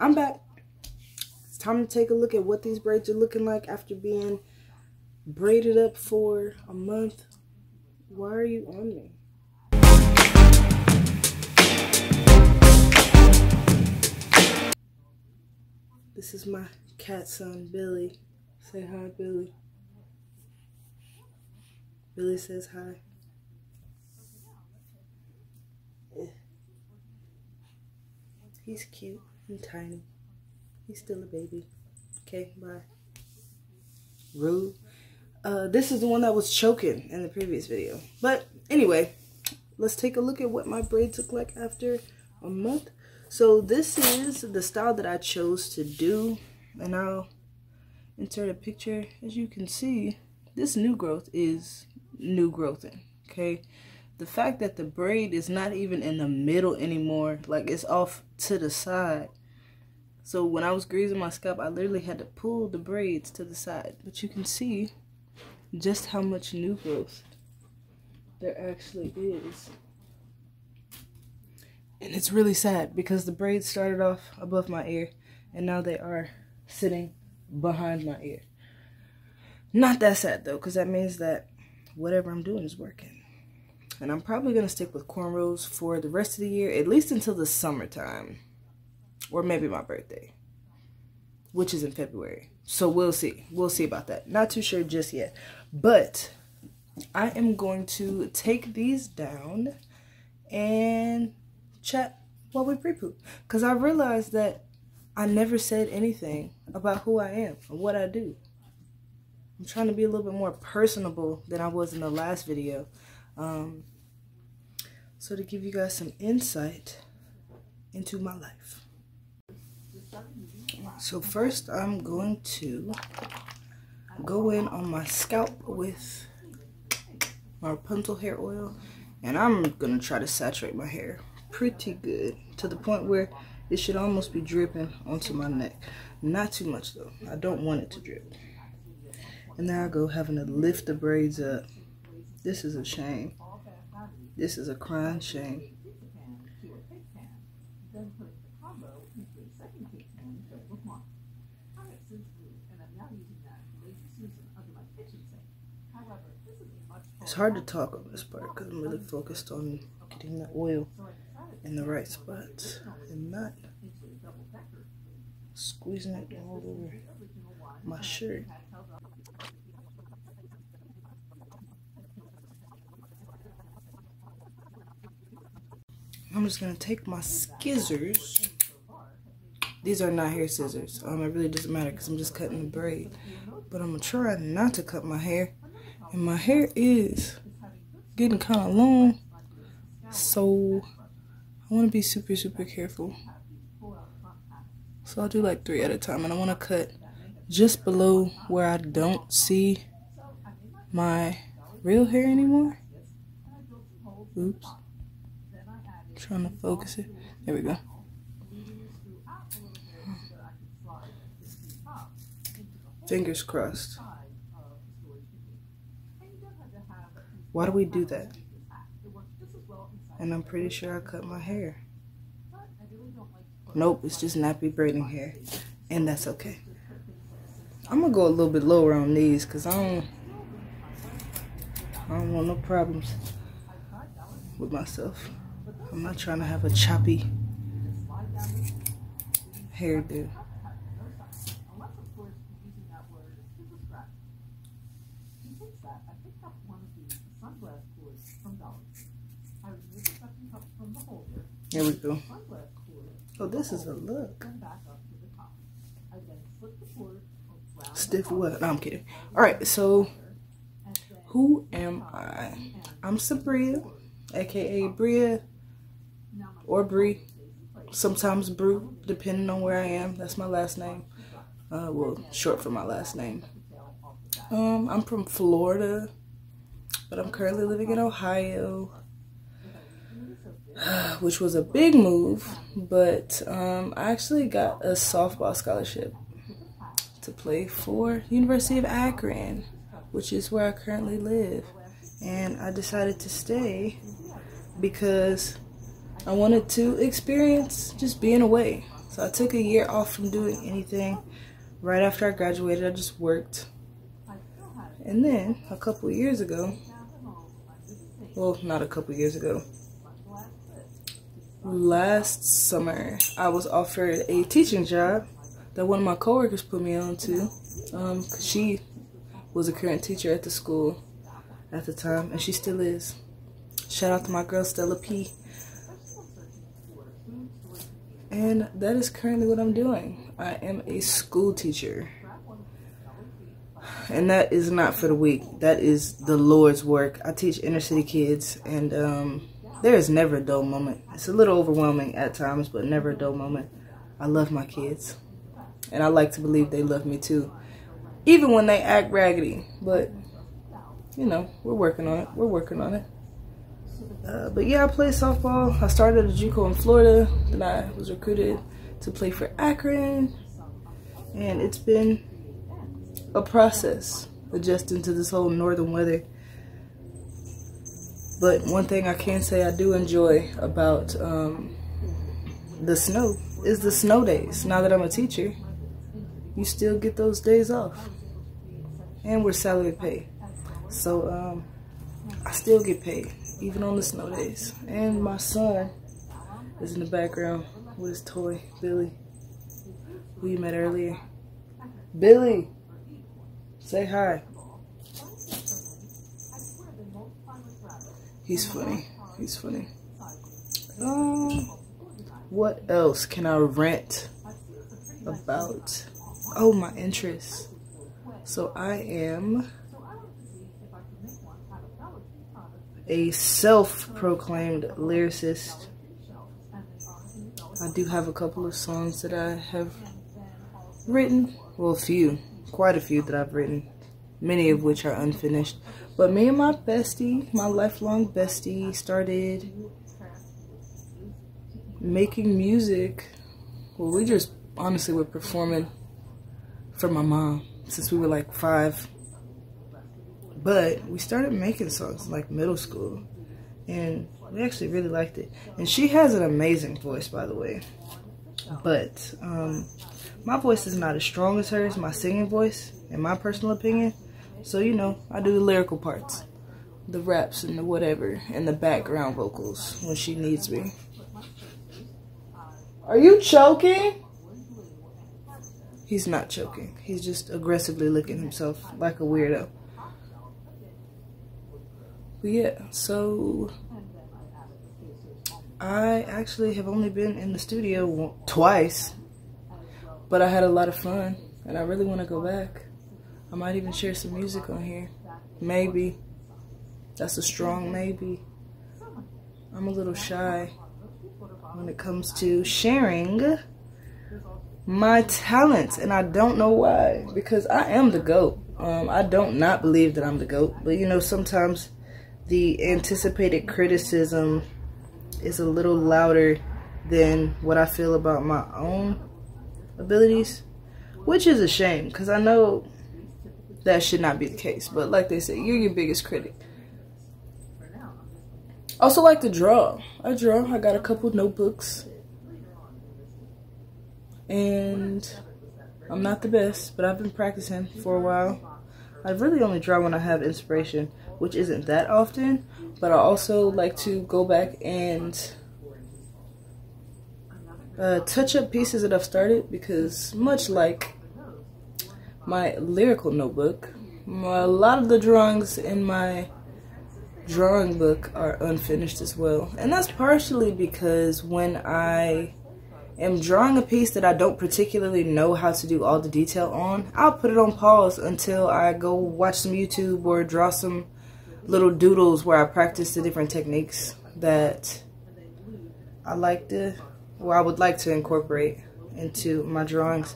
I'm back. It's time to take a look at what these braids are looking like after being braided up for a month. Why are you on me? This is my cat son, Billy. Say hi, Billy. Billy says hi. He's cute and tiny. He's still a baby. Okay, bye. Rude. This is the one that was choking in the previous video. But anyway, let's take a look at what my braids look like after a month. So this is the style that I chose to do. And I'll insert a picture. As you can see, this new growth is new growthing. Okay. The fact that the braid is not even in the middle anymore, like it's off to the side. So when I was greasing my scalp, I literally had to pull the braids to the side. But you can see just how much new growth there actually is. And it's really sad because the braids started off above my ear and now they are sitting behind my ear. Not that sad though, because that means that whatever I'm doing is working. And I'm probably going to stick with cornrows for the rest of the year, at least until the summertime. Or maybe my birthday, which is in February. So we'll see. We'll see about that. Not too sure just yet. But I am going to take these down and chat while we pre-poop. Because I realized that I never said anything about who I am or what I do. I'm trying to be a little bit more personable than I was in the last video. So to give you guys some insight into my life. So first I'm going to go in on my scalp with my Rapunzel hair oil. And I'm going to try to saturate my hair pretty good to the point where it should almost be dripping onto my neck. Not too much though. I don't want it to drip. And now I go having to lift the braids up. This is a shame. This is a crying shame. It's hard to talk on this part because I'm really focused on getting the oil in the right spots and not squeezing it all over my shirt. I'm just going to take my scissors. These are not hair scissors. It really doesn't matter because I'm just cutting the braid. But I'm going to try not to cut my hair. And my hair is getting kind of long. So I want to be super, super careful. So I'll do like 3 at a time. And I want to cut just below where I don't see my real hair anymore. Oops. Trying to focus it. There we go. Fingers crossed. Why do we do that? And I'm pretty sure I cut my hair. Nope, it's just nappy braiding hair. And that's okay. I'm gonna go a little bit lower on these because I don't want no problems with myself. I'm not trying to have a choppy hairdo. There we go. Oh, this is a look. Stiff what? No, I'm kidding. Alright, so who am I? I'm Sabria, aka Bria. Or Bree, sometimes Brew, depending on where I am. That's my last name. Well, short for my last name. I'm from Florida, but I'm currently living in Ohio, which was a big move. But I actually got a softball scholarship to play for University of Akron, which is where I currently live. And I decided to stay because I wanted to experience just being away. So So I took a year off from doing anything. Right after I graduated, I just worked. And then a couple years ago, well, not a couple years ago, last summer, I was offered a teaching job that one of my coworkers put me on to. 'Cause she was a current teacher at the school at the time, and she still is. Shout out to my girl Stella P. And that is currently what I'm doing. I am a school teacher. And that is not for the weak. That is the Lord's work. I teach inner city kids, and there is never a dull moment. It's a little overwhelming at times, but never a dull moment. I love my kids. And I like to believe they love me too. Even when they act raggedy. But, you know, we're working on it. We're working on it. But yeah, I play softball. I started at a JUCO in Florida. Then I was recruited to play for Akron. And it's been a process adjusting to this whole northern weather. But one thing I can say I do enjoy about the snow is the snow days. Now that I'm a teacher, you still get those days off. And we're salary pay. So I still get paid, even on the snow days. And my son is in the background with his toy, Billy, who you met earlier. Billy, say hi. He's funny. He's funny. What else can I rant about? Oh, my interests. So I am a self-proclaimed lyricist. I do have a couple of songs that I have written. Well, quite a few that I've written. Many of which are unfinished. But me and my bestie, my lifelong bestie, started making music. Well, we just honestly were performing for my mom since we were like 5. But we started making songs in like middle school. And we actually really liked it. And she has an amazing voice, by the way. But my voice is not as strong as hers, my singing voice, in my personal opinion. So, you know, I do the lyrical parts, the raps and the whatever, and the background vocals when she needs me. Are you choking? He's not choking. He's just aggressively licking himself like a weirdo. But yeah, so I actually have only been in the studio twice, but I had a lot of fun, and I really want to go back. I might even share some music on here. Maybe. That's a strong maybe. I'm a little shy when it comes to sharing my talents, and I don't know why, because I am the GOAT. I don't not believe that I'm the GOAT, but you know, sometimes the anticipated criticism is a little louder than what I feel about my own abilities, which is a shame, because I know that should not be the case. But like they say, you're your biggest critic. I also like to draw. I draw. I got a couple notebooks. And I'm not the best, but I've been practicing for a while. I really only draw when I have inspiration, which isn't that often. But I also like to go back and touch up pieces that I've started, because much like my lyrical notebook, a lot of the drawings in my drawing book are unfinished as well. And that's partially because when I am drawing a piece that I don't particularly know how to do all the detail on, I'll put it on pause until I go watch some YouTube or draw some little doodles where I practice the different techniques that I like to, or I would like to incorporate into my drawings.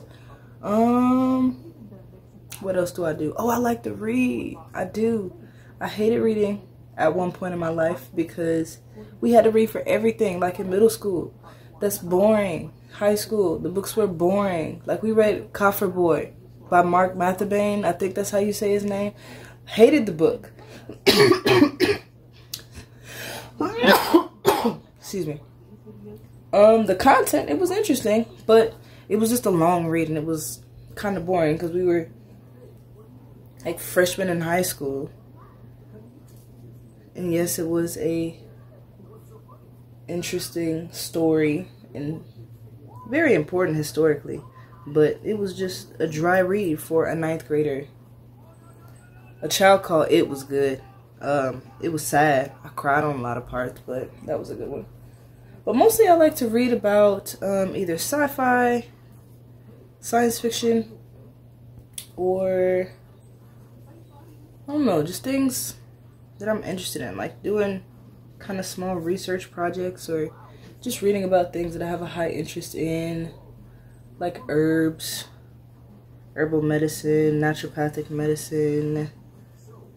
What else do I do? Oh, I like to read. I do. I hated reading at one point in my life because we had to read for everything, like in middle school. That's boring. High school, the books were boring. Like we read Coffer Boy by Mark Mathabane. I think that's how you say his name. Hated the book. Excuse me. The content, it was interesting, but it was just a long read, and it was kind of boring because we were like freshmen in high school. And yes, it was a interesting story and very important historically, but it was just a dry read for a 9th grader. A Child Called It was good. It was sad. I cried on a lot of parts, but that was a good one. But mostly I like to read about either sci-fi, science fiction, or I don't know, just things that I'm interested in, like doing kind of small research projects or just reading about things that I have a high interest in, like herbs, herbal medicine, naturopathic medicine,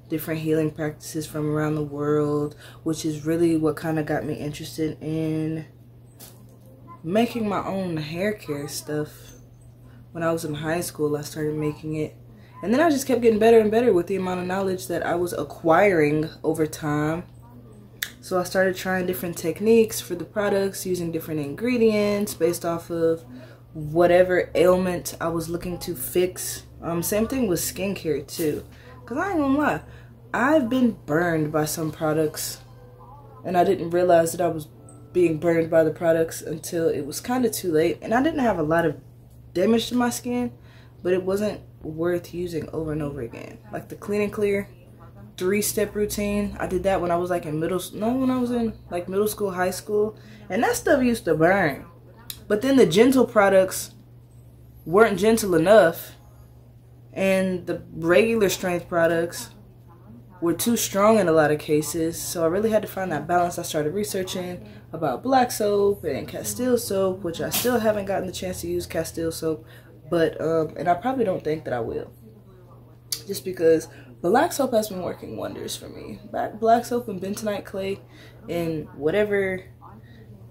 different healing practices from around the world, which is really what kind of got me interested in making my own hair care stuff. When I was in high school, I started making it. And then I just kept getting better and better with the amount of knowledge that I was acquiring over time. So I started trying different techniques for the products, using different ingredients based off of whatever ailment I was looking to fix. Same thing with skincare too. Because I ain't gonna lie, I've been burned by some products. And I didn't realize that I was being burned by the products until it was kind of too late. And I didn't have a lot of damage to my skin, but it wasn't worth using over and over again. Like the Clean and Clear 3-step routine, I did that when I was like in when I was in like middle school, high school, and that stuff used to burn. But then the gentle products weren't gentle enough, and the regular strength products were too strong in a lot of cases. So I really had to find that balance. I started researching about black soap and Castile soap, which I still haven't gotten the chance to use Castile soap, but and I probably don't think that I will, just because black soap has been working wonders for me. Black soap and bentonite clay and whatever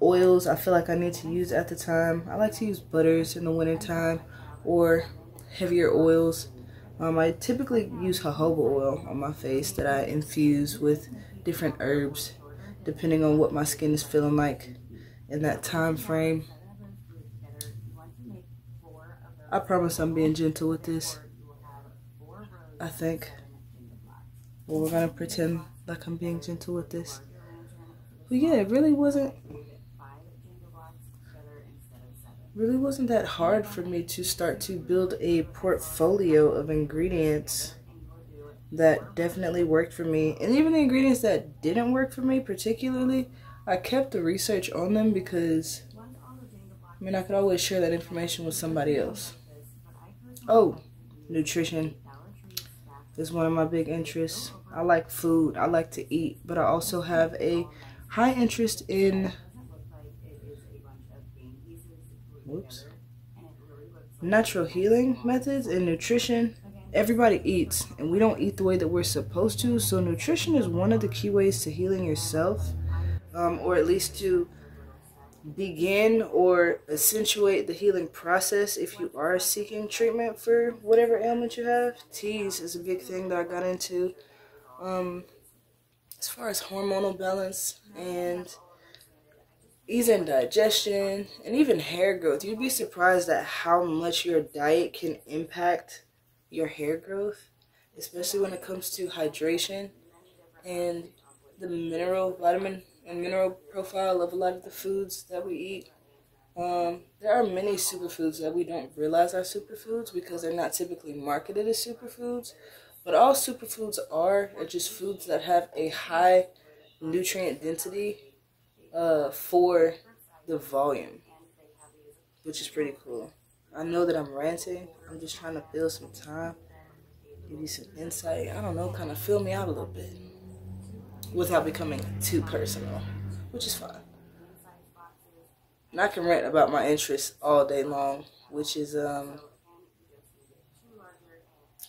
oils I feel like I need to use at the time. I like to use butters in the wintertime or heavier oils. I typically use jojoba oil on my face that I infuse with different herbs depending on what my skin is feeling like in that time frame. I promise I'm being gentle with this, I think. Well, we're gonna pretend like I'm being gentle with this. But yeah, it really wasn't that hard for me to start to build a portfolio of ingredients that definitely worked for me. And even the ingredients that didn't work for me particularly, I kept the research on them because, I mean, I could always share that information with somebody else. Oh, nutrition is one of my big interests. I like food, I like to eat, but I also have a high interest in natural healing methods and nutrition. Everybody eats, and we don't eat the way that we're supposed to, so nutrition is one of the key ways to healing yourself, or at least to begin or accentuate the healing process if you are seeking treatment for whatever ailment you have. Teas is a big thing that I got into. As far as hormonal balance and easing digestion and even hair growth, you'd be surprised at how much your diet can impact your hair growth, especially when it comes to hydration and the vitamin and mineral profile of a lot of the foods that we eat. There are many superfoods that we don't realize are superfoods because they're not typically marketed as superfoods. But all superfoods are just foods that have a high nutrient density for the volume, which is pretty cool. I know that I'm ranting. I'm just trying to fill some time, give you some insight. I don't know, kind of fill me out a little bit without becoming too personal, which is fine. And I can rant about my interests all day long, which is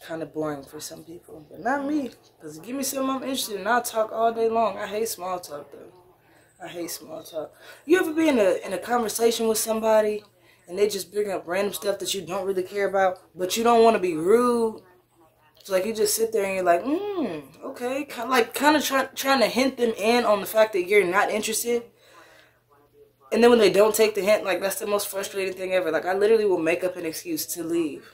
kind of boring for some people, but not me, because give me something I'm interested in, I'll talk all day long. I hate small talk, though. I hate small talk. You ever be in a conversation with somebody and they just bring up random stuff that you don't really care about, but you don't want to be rude? So like you just sit there and you're like, okay, kind of trying to hint them in on the fact that you're not interested. And then when they don't take the hint, like, that's the most frustrating thing ever. Like, I literally will make up an excuse to leave.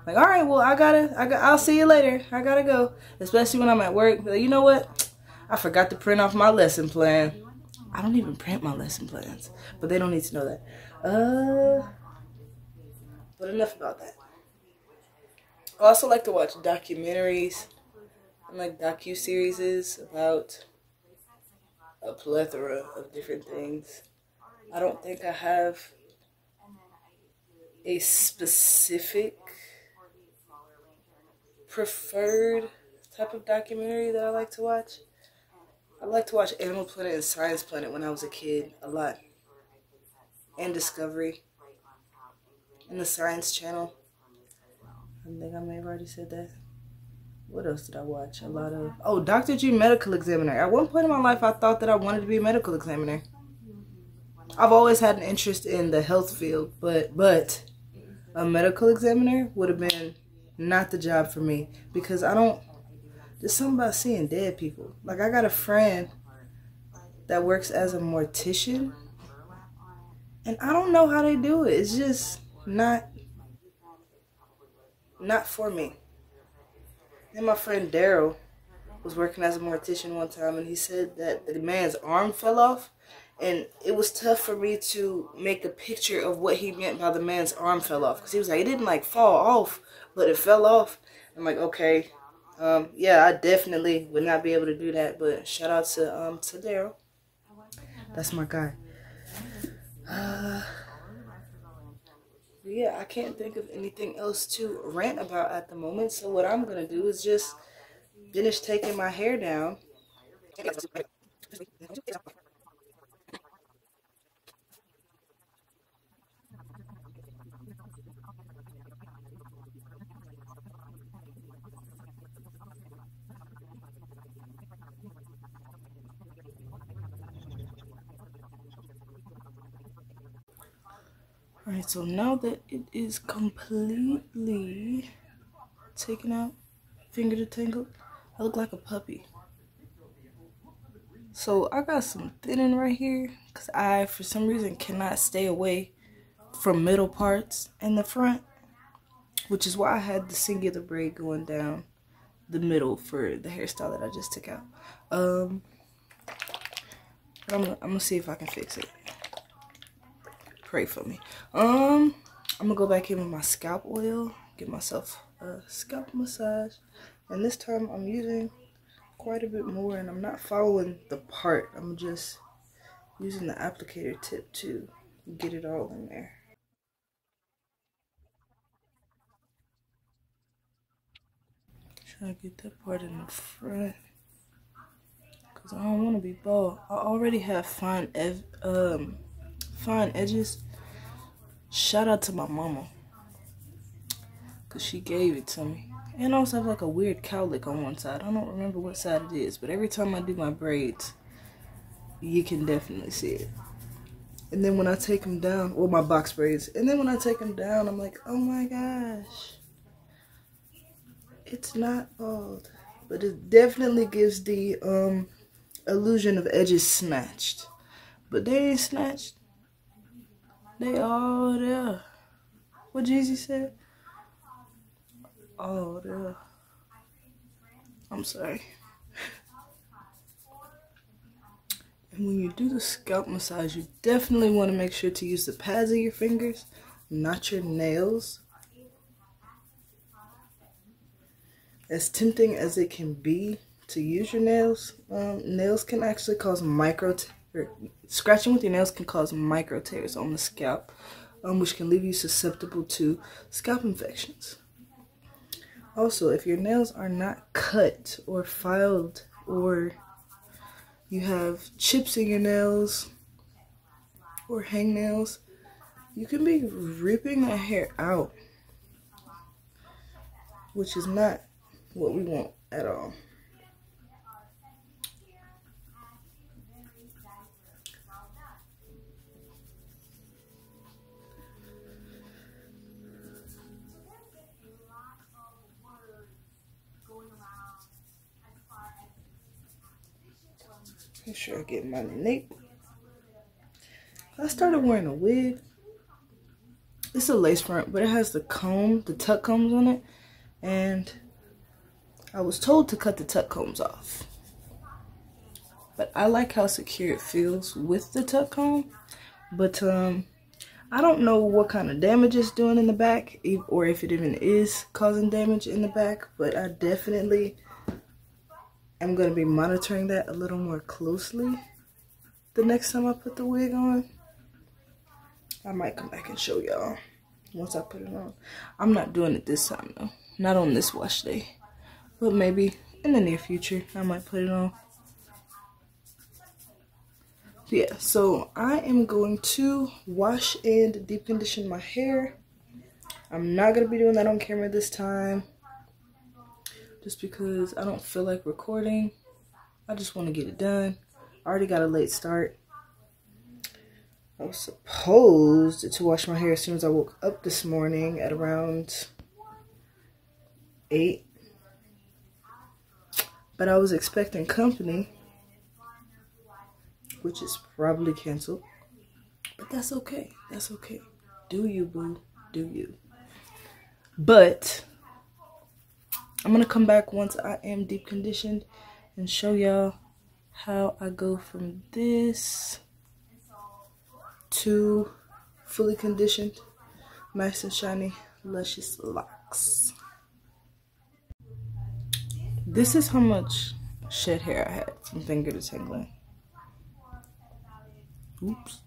Like, all right, well, I'll see you later. I gotta go. Especially when I'm at work. Like, you know what? I forgot to print off my lesson plan. I don't even print my lesson plans. But they don't need to know that. But enough about that. I also like to watch documentaries and like docu-series about a plethora of different things. I don't think I have a specific preferred type of documentary that I like to watch. I like to watch Animal Planet and Science Planet when I was a kid a lot. And Discovery. And the Science Channel. I think I may have already said that. What else did I watch? A lot of... Oh, Dr. G Medical Examiner. At one point in my life, I thought that I wanted to be a medical examiner. I've always had an interest in the health field, but a medical examiner would have been not the job for me, because I don't... There's something about seeing dead people. Like, I got a friend that works as a mortician, and I don't know how they do it. It's just not for me. And my friend Daryl was working as a mortician one time, and he said that the man's arm fell off, and it was tough for me to make a picture of what he meant by the man's arm fell off, because he was like, it didn't like fall off, but it fell off. I'm like, okay, yeah, I definitely would not be able to do that, but shout out to Daryl. That's my guy. Yeah, I can't think of anything else to rant about at the moment. So what I'm going to do is just finish taking my hair down. Alright, so now that it is completely taken out, finger detangled, I look like a puppy. So I got some thinning right here, because I, for some reason, cannot stay away from middle parts in the front, which is why I had the singular braid going down the middle for the hairstyle that I just took out. I'm gonna see if I can fix it. Pray for me. I'm gonna go back in with my scalp oil, give myself a scalp massage, and this time I'm using quite a bit more, and I'm not following the part. I'm just using the applicator tip to get it all in there. Try to get that part in the front, because I don't want to be bald. I already have fine edges. Shout out to my mama, because she gave it to me. And I also have like a weird cowlick on one side. I don't remember what side it is, but every time I do my braids, you can definitely see it. And then when I take them down, or my box braids, and then when I take them down, I'm like, oh my gosh. It's not bald, but it definitely gives the illusion of edges snatched. But they ain't snatched. They all there. What Jeezy said? All there. I'm sorry. And when you do the scalp massage, you definitely want to make sure to use the pads of your fingers, not your nails. As tempting as it can be to use your nails, nails can actually cause scratching with your nails can cause micro tears on the scalp, which can leave you susceptible to scalp infections. Also, if your nails are not cut or filed, or you have chips in your nails or hangnails, you can be ripping that hair out, which is not what we want at all. Make sure I get my nape. I started wearing a wig. It's a lace front, but it has the comb, the tuck combs on it. And I was told to cut the tuck combs off. But I like how secure it feels with the tuck comb. But I don't know what kind of damage it's doing in the back, or if it even is causing damage in the back. But I definitely am going to be monitoring that a little more closely the next time I put the wig on. I might come back and show y'all once I put it on. I'm not doing it this time though. Not on this wash day. But maybe in the near future I might put it on. Yeah, so I am going to wash and deep condition my hair. I'm not going to be doing that on camera this time. Just because I don't feel like recording. I just want to get it done. I already got a late start. I was supposed to wash my hair as soon as I woke up this morning at around 8. But I was expecting company, which is probably canceled. But that's okay. That's okay. Do you, boo. Do you. But I'm going to come back once I am deep conditioned and show y'all how I go from this to fully conditioned, nice and shiny, luscious locks. This is how much shed hair I had from finger to tingling. Oops.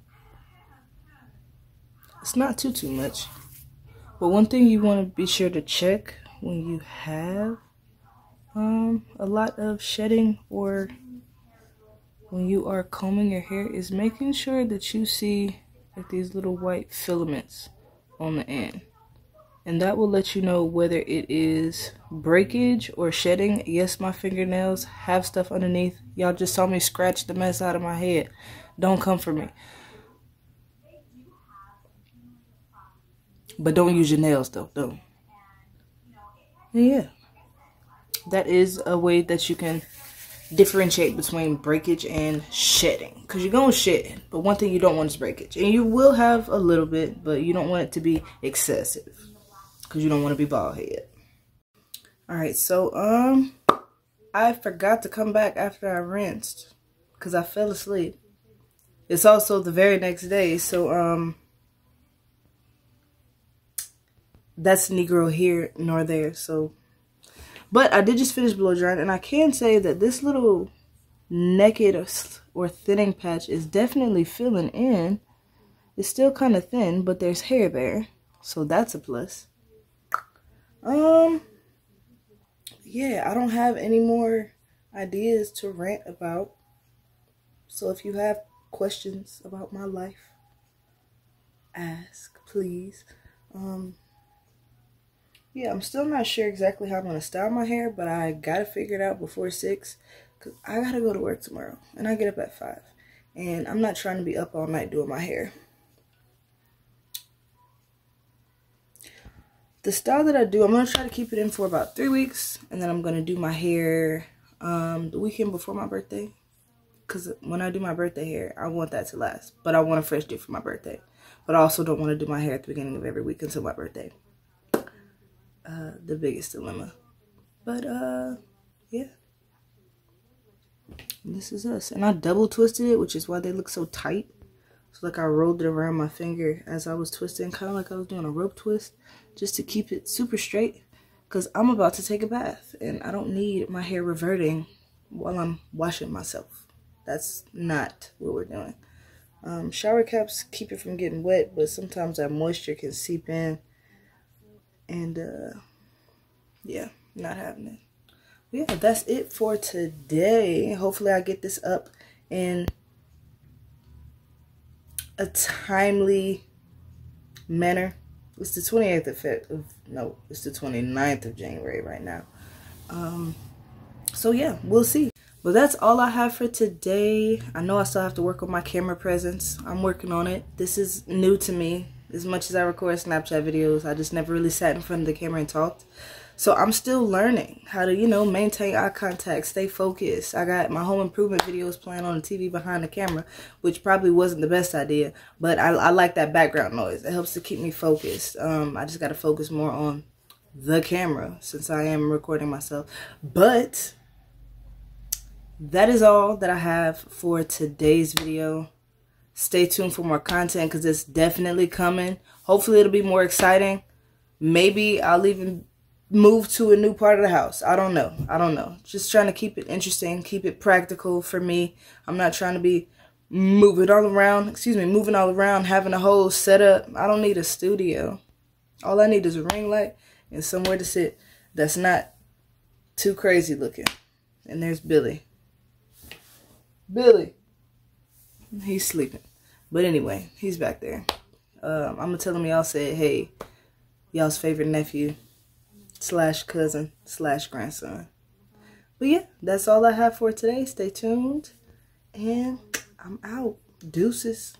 It's not too much. But one thing you want to be sure to check when you have a lot of shedding, or when you are combing your hair, is making sure that you see like these little white filaments on the end. And that will let you know whether it is breakage or shedding. Yes, my fingernails have stuff underneath. Y'all just saw me scratch the mess out of my head. Don't come for me. But don't use your nails though. Don't. Yeah. That is a way that you can differentiate between breakage and shedding. Because you're going to shed. But one thing you don't want is breakage. And you will have a little bit, but you don't want it to be excessive. Because you don't want to be bald head. Alright, so I forgot to come back after I rinsed. Because I fell asleep. It's also the very next day, so that's neither here nor there. So, but I did just finish blow drying, and I can say that this little naked or thinning patch is definitely filling in. It's still kind of thin, but there's hair there, so that's a plus. Yeah, I don't have any more ideas to rant about. So if you have questions about my life, ask, please. Yeah, I'm still not sure exactly how I'm going to style my hair, but I got to figure it out before 6, because I got to go to work tomorrow, and I get up at 5, and I'm not trying to be up all night doing my hair. The style that I do, I'm going to try to keep it in for about 3 weeks, and then I'm going to do my hair the weekend before my birthday. Because when I do my birthday hair, I want that to last. But I want a fresh do for my birthday. But I also don't want to do my hair at the beginning of every week until my birthday. The biggest dilemma. But, yeah. This is us. And I double twisted it, which is why they look so tight. So, like, I rolled it around my finger as I was twisting. Kind of like I was doing a rope twist. Just to keep it super straight. Because I'm about to take a bath. And I don't need my hair reverting while I'm washing myself. That's not what we're doing. Shower caps keep it from getting wet, but sometimes that moisture can seep in. And, yeah, not having it. But yeah, that's it for today. Hopefully I get this up in a timely manner. It's the 28th of no, it's the 29th of January right now. So yeah, we'll see. Well, that's all I have for today. I know I still have to work on my camera presence. I'm working on it. This is new to me. As much as I record Snapchat videos, I just never really sat in front of the camera and talked. So I'm still learning how to, you know, maintain eye contact, stay focused. I got my home improvement videos playing on the TV behind the camera, which probably wasn't the best idea, but I like that background noise. It helps to keep me focused. I just got to focus more on the camera since I am recording myself. But that is all that I have for today's video. Stay tuned for more content because it's definitely coming. Hopefully it'll be more exciting. Maybe I'll even move to a new part of the house. I don't know. Just trying to keep it interesting, keep it practical for me. I'm not trying to be moving all around, having a whole setup. I don't need a studio. All I need is a ring light and somewhere to sit that's not too crazy looking. And there's Billy. He's sleeping. But anyway, he's back there. I'm going to tell him y'all said, hey, y'all's favorite nephew / cousin / grandson. But yeah, that's all I have for today. Stay tuned. And I'm out. Deuces.